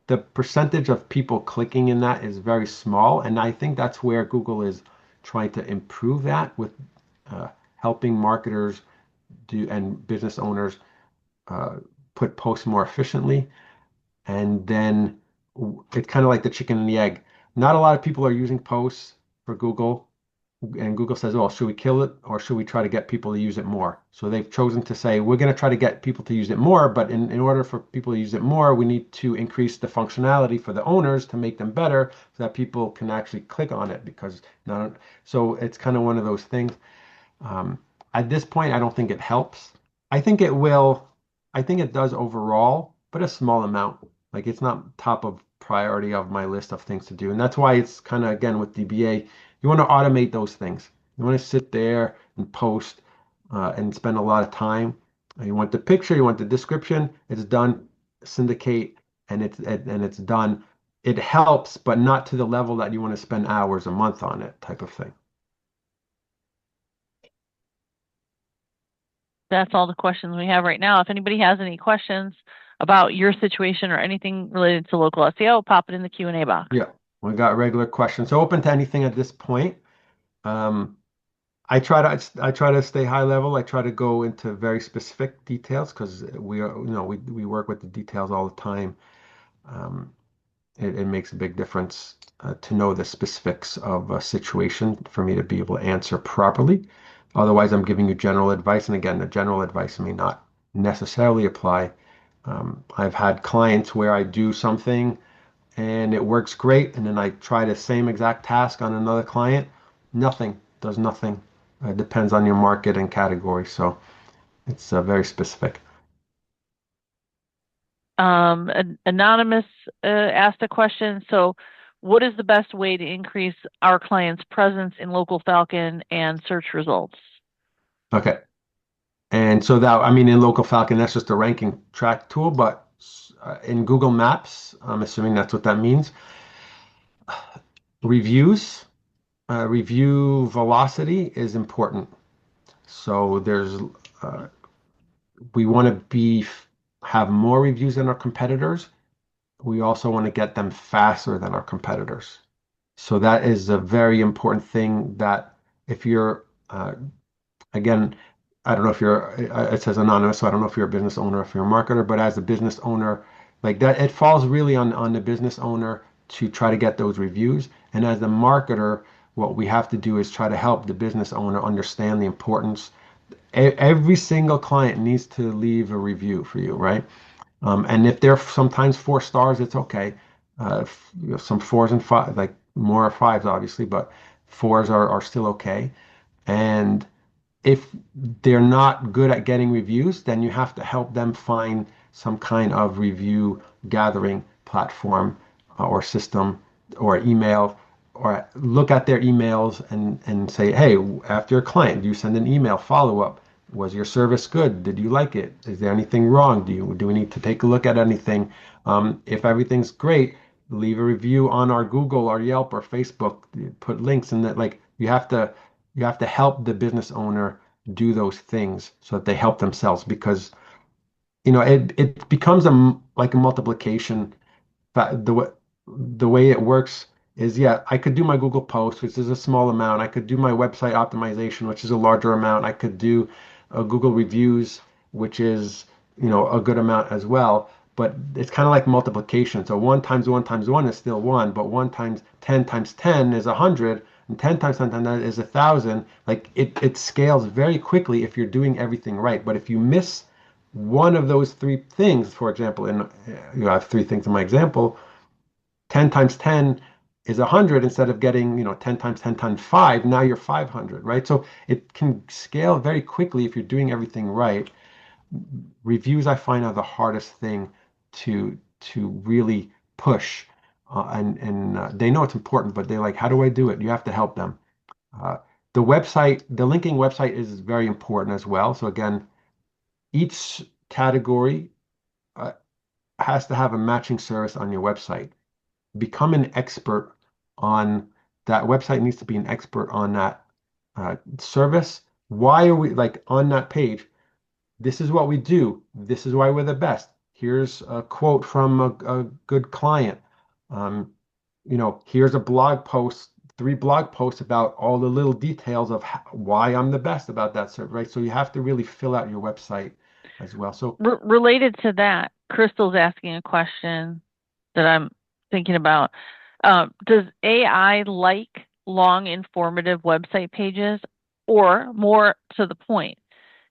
Speaker 2: The percentage of people clicking in that is very small, and I think that's where Google is trying to improve that with uh, helping marketers do and business owners uh, put posts more efficiently. And then it's kind of like the chicken and the egg. Not a lot of people are using posts for Google, and Google says, "Oh, should we kill it or should we try to get people to use it more?" So they've chosen to say, "We're going to try to get people to use it more, but in order for people to use it more, we need to increase the functionality for the owners to make them better so that people can actually click on it because not." So it's kind of one of those things. Um, at this point, I don't think it helps. I think it will. I think it does overall, but a small amount. Like it's not top of priority of my list of things to do. And that's why it's kind of, again, with DBA, you want to automate those things. You want to sit there and post and spend a lot of time. You want the picture, you want the description, it's done, syndicate, and it's done. It helps, but not to the level that you want to spend hours a month on it, type of thing.
Speaker 1: That's all the questions we have right now. If anybody has any questions about your situation or anything related to local SEO, pop it in the Q&A box.
Speaker 2: Yeah, we got regular questions. So open to anything at this point. Um, I try to stay high level. I try to go into very specific details because we work with the details all the time. Um, it makes a big difference to know the specifics of a situation for me to be able to answer properly. Otherwise, I'm giving you general advice, and again, the general advice may not necessarily apply. I've had clients where I do something and it works great. And then I try the same exact task on another client. Nothing, does nothing. It depends on your market and category. So it's very specific.
Speaker 1: Anonymous asked a question. So, what is the best way to increase our clients' presence in local Falcon and search results?
Speaker 2: Okay. And so that, I mean, in Local Falcon, that's just a ranking track tool, but in Google Maps, I'm assuming that's what that means. Reviews, review velocity is important. So we want to have more reviews than our competitors. We also want to get them faster than our competitors. So that is a very important thing that if you're, again, I don't know if you're, it says anonymous, so I don't know if you're a business owner, if you're a marketer, but as a business owner, like that, it falls really on the business owner to try to get those reviews. And as the marketer, what we have to do is try to help the business owner understand the importance. Every single client needs to leave a review for you, right? And if they're sometimes 4 stars, it's okay. Some fours and five, like more fives, obviously, but fours are still okay. And if they're not good at getting reviews, then you have to help them find some kind of review gathering platform or system or email or look at their emails and say, hey, after your client, do you send an email follow up? Was your service good? Did you like it? Is there anything wrong? Do we need to take a look at anything? If everything's great, leave a review on our Google or Yelp or Facebook. Put links in that. Like you have to help the business owner do those things so that they help themselves because it becomes like a multiplication. But the way it works is, yeah, I could do my Google post, which is a small amount. I could do my website optimization, which is a larger amount. I could do Google reviews, which is a good amount as well. But it's kind of like multiplication. So 1 times 1 times 1 is still 1, but 1 times 10 times 10 is 100, and 10 times 10 times 10 is 1,000. Like it scales very quickly if you're doing everything right. But if you miss one of those three things, for example, and you have three things in my example, 10 times 10 is 100 instead of getting, 10 times 10 times 5, now you're 500, right? So it can scale very quickly if you're doing everything right. Reviews, I find, are the hardest thing to really push. And they know it's important, but they're like, how do I do it? You have to help them. Uh, the linking website is very important as well. So again, each category uh, has to have a matching service on your website. Become an expert on that website needs to be an expert on that service. Why are we like on that page? This is what we do. This is why we're the best. Here's a quote from a good client. Here's a blog post, 3 blog posts about all the little details of why I'm the best about that service, right? So you have to really fill out your website as well. So
Speaker 1: Related to that, Crystal's asking a question that I'm thinking about. Does AI like long, informative website pages or more to the point?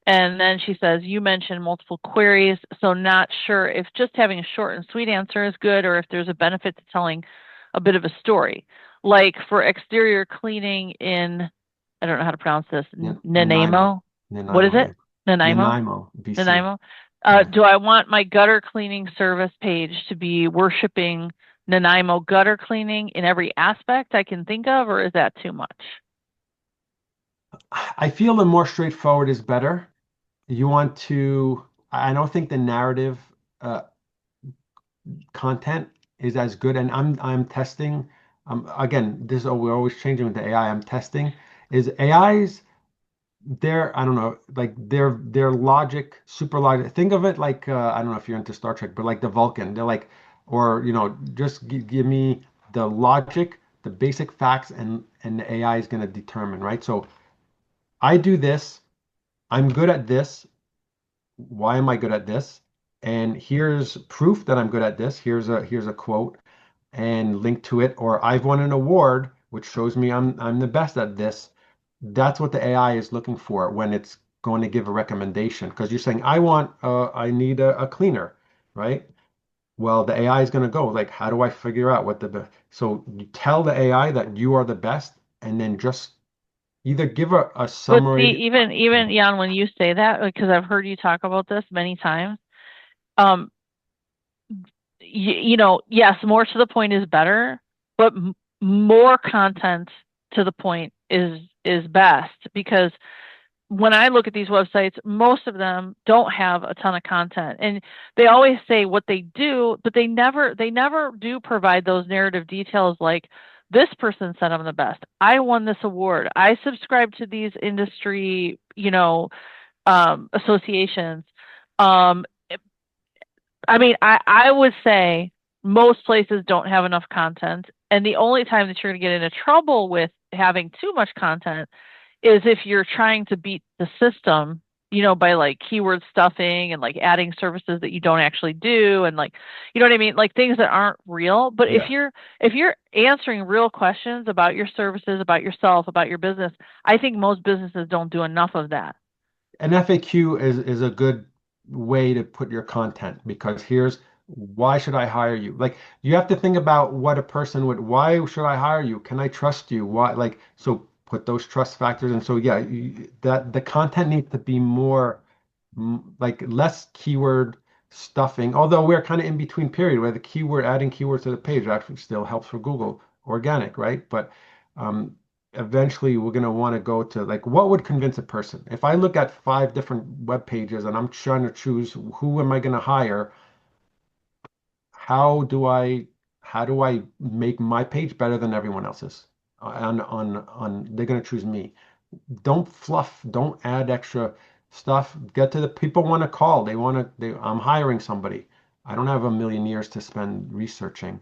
Speaker 1: And then she says, you mentioned multiple queries, so not sure if just having a short and sweet answer is good or if there's a benefit to telling a bit of a story. Like for exterior cleaning in, I don't know how to pronounce this,
Speaker 2: Nanaimo,
Speaker 1: Nanaimo. What is
Speaker 2: Nanaimo,
Speaker 1: it?
Speaker 2: yeah.
Speaker 1: Nanaimo?
Speaker 2: Nanaimo, BC.
Speaker 1: Nanaimo.
Speaker 2: Yeah.
Speaker 1: Do I want my gutter cleaning service page to be worshiping Nanaimo gutter cleaning in every aspect I can think of, or is that too much?
Speaker 2: I feel the more straightforward is better. You want to, I don't think the narrative uh, content is as good. And I'm testing. Again, we're always changing with the AI. I'm testing. Is AI's their I don't know, like their logic, super logic. Think of it like I don't know if you're into Star Trek, but like the Vulcan. They're like, or just give me the logic, the basic facts, and the AI is going to determine, right? So I do this. I'm good at this. Why am I good at this? And here's proof that I'm good at this. Here's a quote and link to it, or I've won an award, which shows me I'm the best at this. That's what the AI is looking for when it's going to give a recommendation. Because you're saying, I need a cleaner, right? Well, the AI is going to go like, how do I figure out what the best? So you tell the AI that you are the best, and then just either give a
Speaker 1: But see,
Speaker 2: summary.
Speaker 1: even Jan, when you say that, because I've heard you talk about this many times, um, yes, more to the point is better, but more content to the point is best because when I look at these websites, most of them don't have a ton of content. And they always say what they do, but they never do provide those narrative details like this person said I'm the best. I won this award. I subscribe to these industry, associations. Um, I mean, I would say most places don't have enough content. And the only time that you're going to get into trouble with having too much content is if you're trying to beat the system, by like keyword stuffing and like adding services that you don't actually do and like, you know what I mean? Like things that aren't real. But if
Speaker 2: Yeah.
Speaker 1: you're answering real questions about your services, about yourself, about your business, I think most businesses don't do enough of that.
Speaker 2: An FAQ is a good way to put your content because here's why should I hire you? Like you have to think about what a person would, why should I hire you? Can I trust you? Why like so put those trust factors and so yeah, that the content needs to be more like less keyword stuffing. Although we're kind of in between period where the keyword adding keywords to the page actually still helps for Google organic, right? But um, eventually we're going to want to go to like what would convince a person. If I look at five different web pages and I'm trying to choose who am I going to hire, how do I how do I make my page better than everyone else's? They're going to choose me. Don't fluff, don't add extra stuff. Get to the people want to call. I'm hiring somebody. I don't have a million years to spend researching.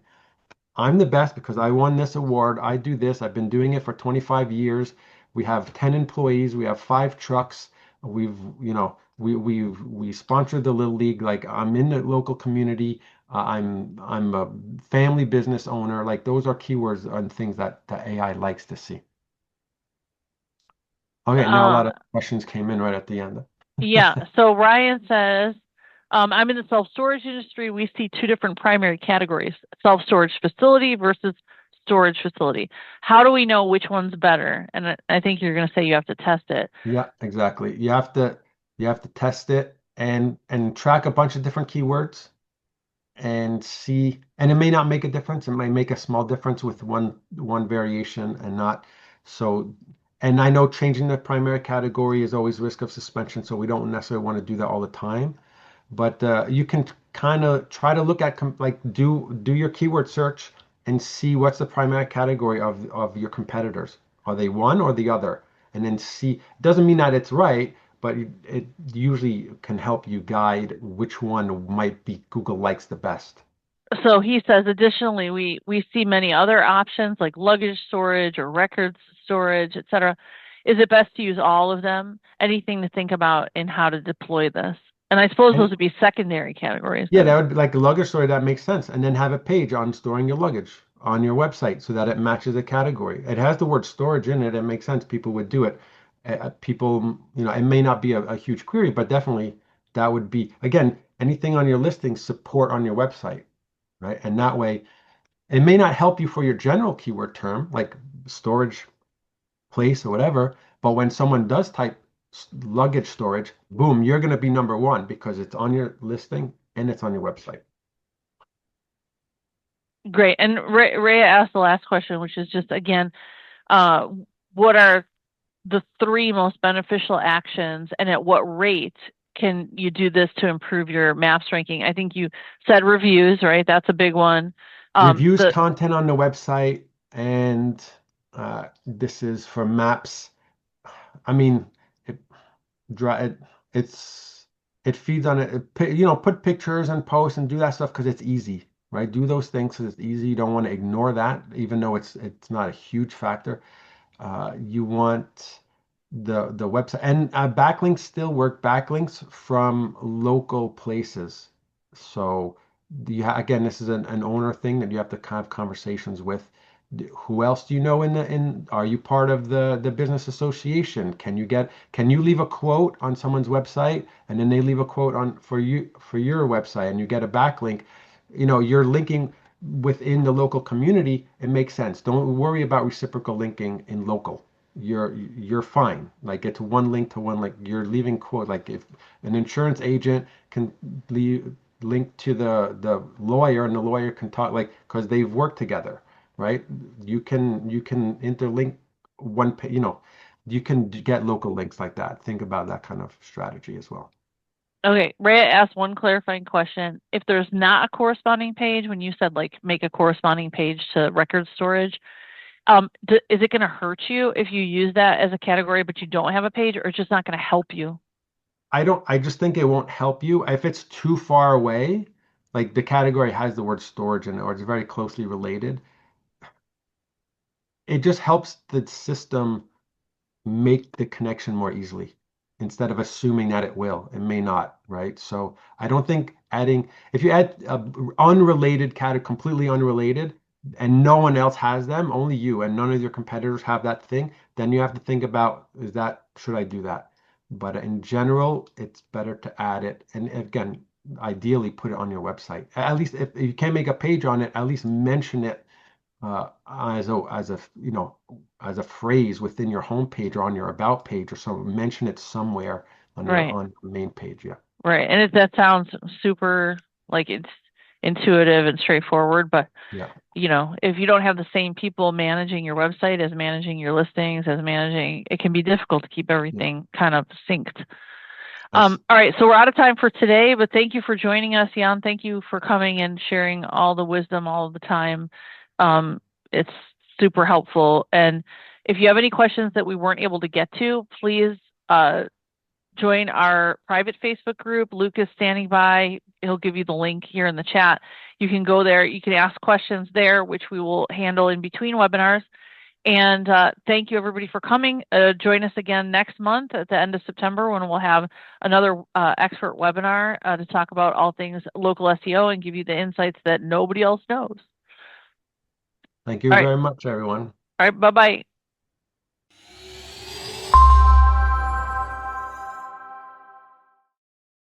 Speaker 2: I'm the best because I won this award. I do this. I've been doing it for 25 years. We have 10 employees. We have five trucks. We sponsored the Little League. Like I'm in the local community. I'm a family business owner. Like those are keywords and things that the AI likes to see. Okay, now a lot
Speaker 1: Um,
Speaker 2: of questions came in right at the end.
Speaker 1: Yeah. So Ryan says, I'm in the self-storage industry. We see two different primary categories, self-storage facility versus storage facility. How do we know which one's better? And I think you're going to say you have to test it.
Speaker 2: Yeah, exactly. You have to test it and track a bunch of different keywords and see, and it may not make a difference. It might make a small difference with one variation and not. So, and I know changing the primary category is always risk of suspension, so we don't necessarily want to do that all the time. But you can kind of try to look at like do your keyword search and see what's the primary category of your competitors. Are they one or the other? And then see. Doesn't mean that it's right, but it usually can help you guide which one might be Google likes the best.
Speaker 1: So he says, additionally, we see many other options like luggage storage or records storage, etc. Is it best to use all of them? Anything to think about in how to deploy this? And I suppose those
Speaker 2: And
Speaker 1: would be secondary categories
Speaker 2: yeah, that
Speaker 1: then.
Speaker 2: would be like a luggage story that makes sense. And then have a page on storing your luggage on your website so that it matches a category. It has the word storage in it. It makes sense. People would do it. People, it may not be a huge query, but definitely that would be, again, anything on your listing support on your website, right? And that way, it may not help you for your general keyword term, like storage place or whatever, but when someone does type luggage storage, boom, you're going to be number one because it's on your listing and it's on your website.
Speaker 1: Great. And Ray asked the last question, which is just again, uh, what are the three most beneficial actions, and at what rate can you do this to improve your maps ranking? I think you said reviews, right? That's a big one.
Speaker 2: Reviews,
Speaker 1: The
Speaker 2: content on the website, and this is for maps. I mean, dry it, it's it feeds on it, put pictures and posts and do that stuff because it's easy, right? Do those things because it's easy. You don't want to ignore that, even though it's not a huge factor. You want the website and backlinks still work. Backlinks from local places. So again, this is an owner thing that you have to kind of conversations with. Who else do you know are you part of the business association? Can you leave a quote on someone's website and then they leave a quote on for your website and you get a backlink? You're linking within the local community, it makes sense. Don't worry about reciprocal linking in local. You're fine. Like it's one link to one link. You're leaving quote like if an insurance agent can leave link to the lawyer and the lawyer can talk like because they've worked together, right? You can interlink you can get local links like that. Think about that kind of strategy as well.
Speaker 1: Okay, Ray asked one clarifying question. If there's not a corresponding page, when you said like make a corresponding page to record storage, is it going to hurt you if you use that as a category but you don't have a page, or it's just not going to help you?
Speaker 2: I just think it won't help you if it's too far away. Like the category has the word storage in it, or it's very closely related. It just helps the system make the connection more easily instead of assuming that it will. It may not, right? So I don't think if you add unrelated category, completely unrelated, and no one else has them, only you and none of your competitors have that thing, then you have to think about, should I do that? But in general, it's better to add it. And again, ideally put it on your website. At least if you can't make a page on it, at least mention it as a phrase within your homepage or on your about page or so. Mention it somewhere
Speaker 1: Right,
Speaker 2: on the main page. Yeah,
Speaker 1: right. And that sounds super like it's intuitive and straightforward, but
Speaker 2: yeah,
Speaker 1: if you don't have the same people managing your website as managing your listings, as managing, it can be difficult to keep
Speaker 2: yeah.
Speaker 1: everything kind of synced.
Speaker 2: That's
Speaker 1: All right, so we're out of time for today, but thank you for joining us, Jan. Thank you for coming and sharing all the wisdom all the time. It's super helpful. And if you have any questions that we weren't able to get to, please join our private Facebook group. Luke is standing by. He'll give you the link here in the chat. You can go there. You can ask questions there, which we will handle in between webinars. And thank you, everybody, for coming. Join us again next month at the end of September when we'll have another expert webinar to talk about all things local SEO and give you the insights that nobody else knows.
Speaker 2: Thank you
Speaker 1: All right.
Speaker 2: very much, everyone.
Speaker 1: All right. Bye-bye.